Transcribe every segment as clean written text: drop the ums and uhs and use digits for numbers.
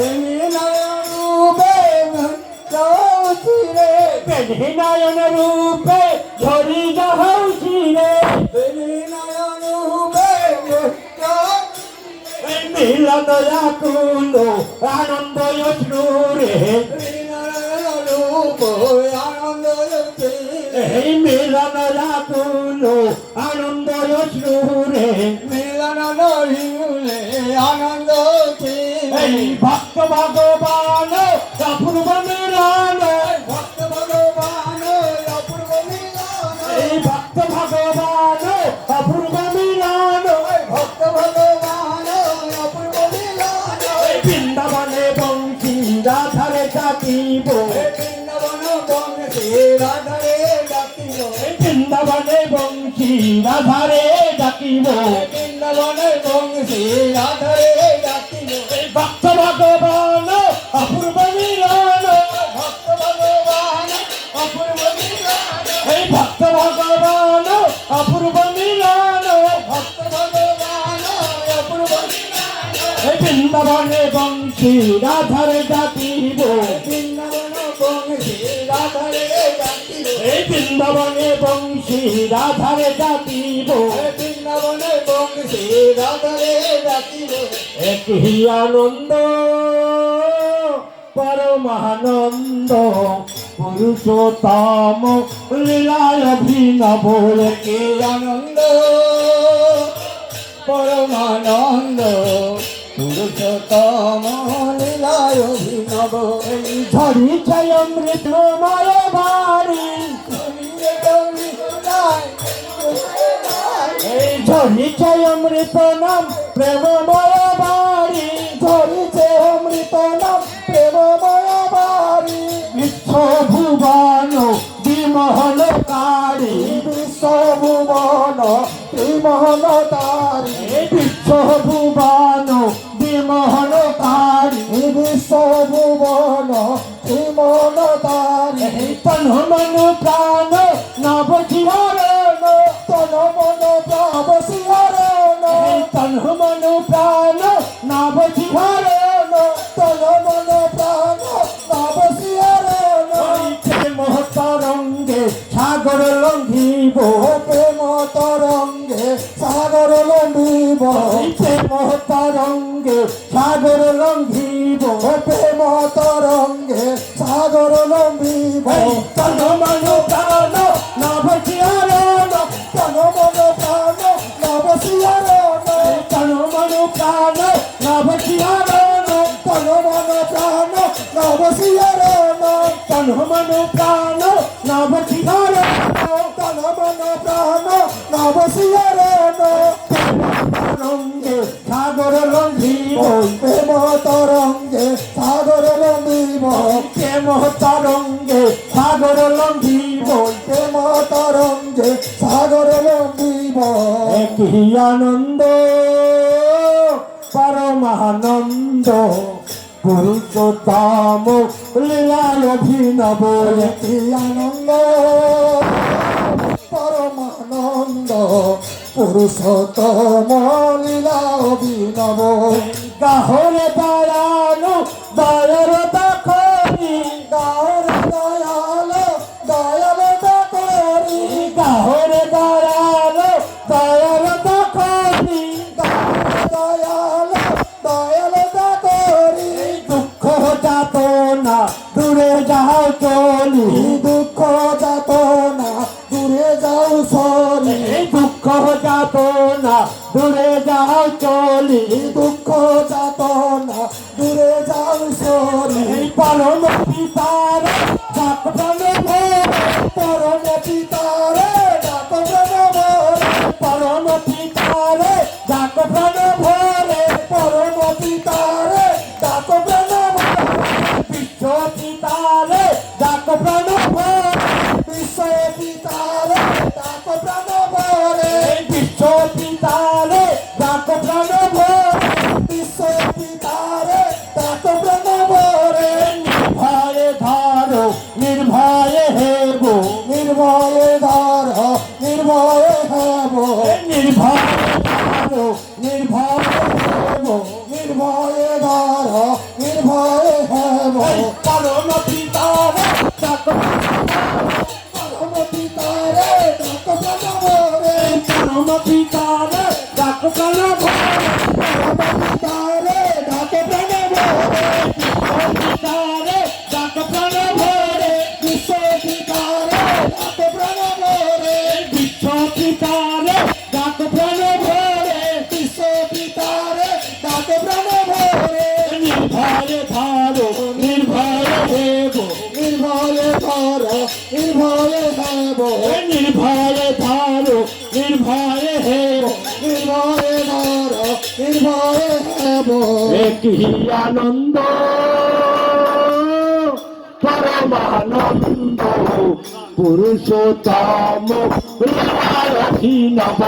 তুমি নয়ন রূপে চিরে বেধি নয়ন রূপে ঝরি যাও চিরে তুমি নয়ন রূপে মিলন আকুল আনন্দ অশ্রুরে রূপ আনন্দ এই মিলন আকুল আনন্দ অশ্রুরে মিলন রহিলে আনন্দ এই ভক্ত ভগবান অপূর্ব মিলন ভক্ত ভগবান অপূর্ব মিলন এই ভক্ত ভগবান অপূর্ব মিলন ভক্ত ভগবান অপূর্ব মিলন বৃন্দাবনে বংশী রাধারে ডাকিব বৃন্দাবন বংশী রাধারে ডাকিব বৃন্দাবনে বংশী রাধারে ডাকিব বৃন্দাবনে বংশী রাধারে ডাকিব ভক্ত ভগবান অপূর্ব মিলন ভক্ত ভগবান অপূর্ব মিলন এই ভক্ত ভগবান অপূর্ব মিলন ভক্ত ভগবান অপূর্ব মিলন এই বৃন্দাবনে বংশী রাধারে ডাকিব বৃন্দাবন বংশী রাধারে ডাকিব এই বৃন্দাবনে বংশী রাধারে ডাকিব বৃন্দাবনে বংশী রাধারে ডাকিব একই আনন্দ পরমানন্দ পুরুষোত্তম লীলায় অভিনব কি আনন্দ পরমানন্দ পুরুষোত্তম লীলায় অভিনব ঝরিছে অমৃতময় বাড়ি এই ঝরিছে অমৃত নাম প্রেমময় বাড়ি ধরিছে অমৃত নাম প্রেমময় বাড়ি বিশ্বভুবন বিমোহন কারি বিশ্বভুবন ত্রিমোহন তারি বিশ্বভুবন বিমোহন কারি বিশ্বভুবন ত্রিমোহন তারি তন মনু প্রাণ নব জীবন তন মন প্রাণ শিহরণ তন মনু প্রাণ নব জীবন তন মন প্রাণ নব শিহরণ মহতরঙ্গে সাগর লঙ্ঘিব প্রেম তরঙ্গে সাগর লম্বিব মহতরঙ্গে সাগর লঙ্ঘিব প্রেম তরঙ্গে সাগর লম্বিব তন মনু প্রাণ নব জীবন তন মন প্রাণ নব শিহরণ তন মনু প্রাণ নব জীবন তন মন প্রাণ নব শিহরণ তন মনু প্রাণ নব জীবন তন মন প্রাণ নব শিহরণ রঙ্গে সাগর লঙ্ঘিব প্রেম তরঙ্গে সাগর লম্বিব প্রেম তরঙ্গে সাগর লঙ্ঘিব প্রেম তরঙ্গে সাগর লম্বিব একই আনন্দ পরমানন্দ পুরুষোত্তম লীলায় অভিনব কি আনন্দ পরমানন্দ পুরুষোত্তম লীলা অভিনব গাহরে দয়ালু দয়ার দখরি গাওর দয়াল দয়াল দকরি গাহরে দয়ালু দয়ার দখরি দয়াল দয়াল দকরি দুঃখ যাত না দূরে যাও চলি দুঃখ যাত না দূরে যাও সরি দুঃখ যাত না দূরে যাও চলি দুঃখ যাত না দূরে যাও সরি পরম পিতার ডাক প্রাণ ভোর পরম পিতারে ডাক প্রাণ ভরে পরম পিতার ডাক প্রাণ ভোরে পরম পিতারে ডাক প্রাণ ভরে বিশ্ব পিতার ডাক প্রাণ ভোর বিশ্ব পিতারে ডাক প্রাণ ভরে বিশ্ব পিতার ডাক প্রাণ ভোর বিশ্ব পিতারে ডাক প্রাণ ভরে নির্ভয়ে ধরো নির্ভয়ে হেব নির্ভয়ে ধর নির্ভয়ে হেব নির্ভয়ে ধরো নির্ভয়ে হেব নির্ভয়ে ধর নির্ভয়ে নির্ভয়ে হেব নির্ভয়ে ধরো নির্ভয়ে হেব নির্ভয়ে ধর নির্ভয়ে হেব একই আনন্দ পরমানন্দ পুরুষোত্তম অভিনব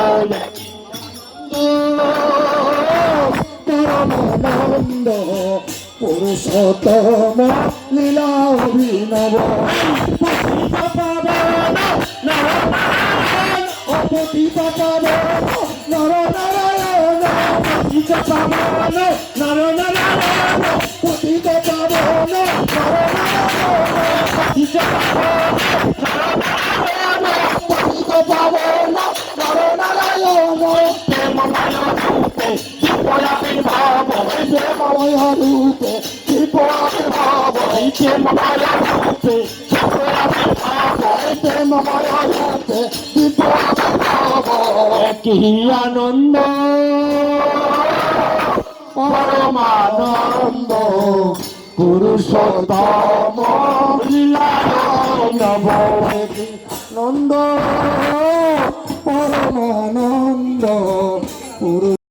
পরমানন্দ পুরুষোত্তম লীলা অভিনব অপতিত পাবন নর নারায়ণ পতিত পাবন নর নারায়ণ পতিত পাবন নর নারায়ণ পতিত পাবন নর নারায়ণ প্রেমময় রূপে দীপ আবির্ভাব প্রেমময় রূপে দীপ আবির্ভাব প্রেমময় রূপে দীপ আবির্ভাব প্রেমময় রূপে দীপ আবির্ভাব একই আনন্দ পরমানন্দ পুরুষোত্তম লীলানব নন্দ পরমানন্দ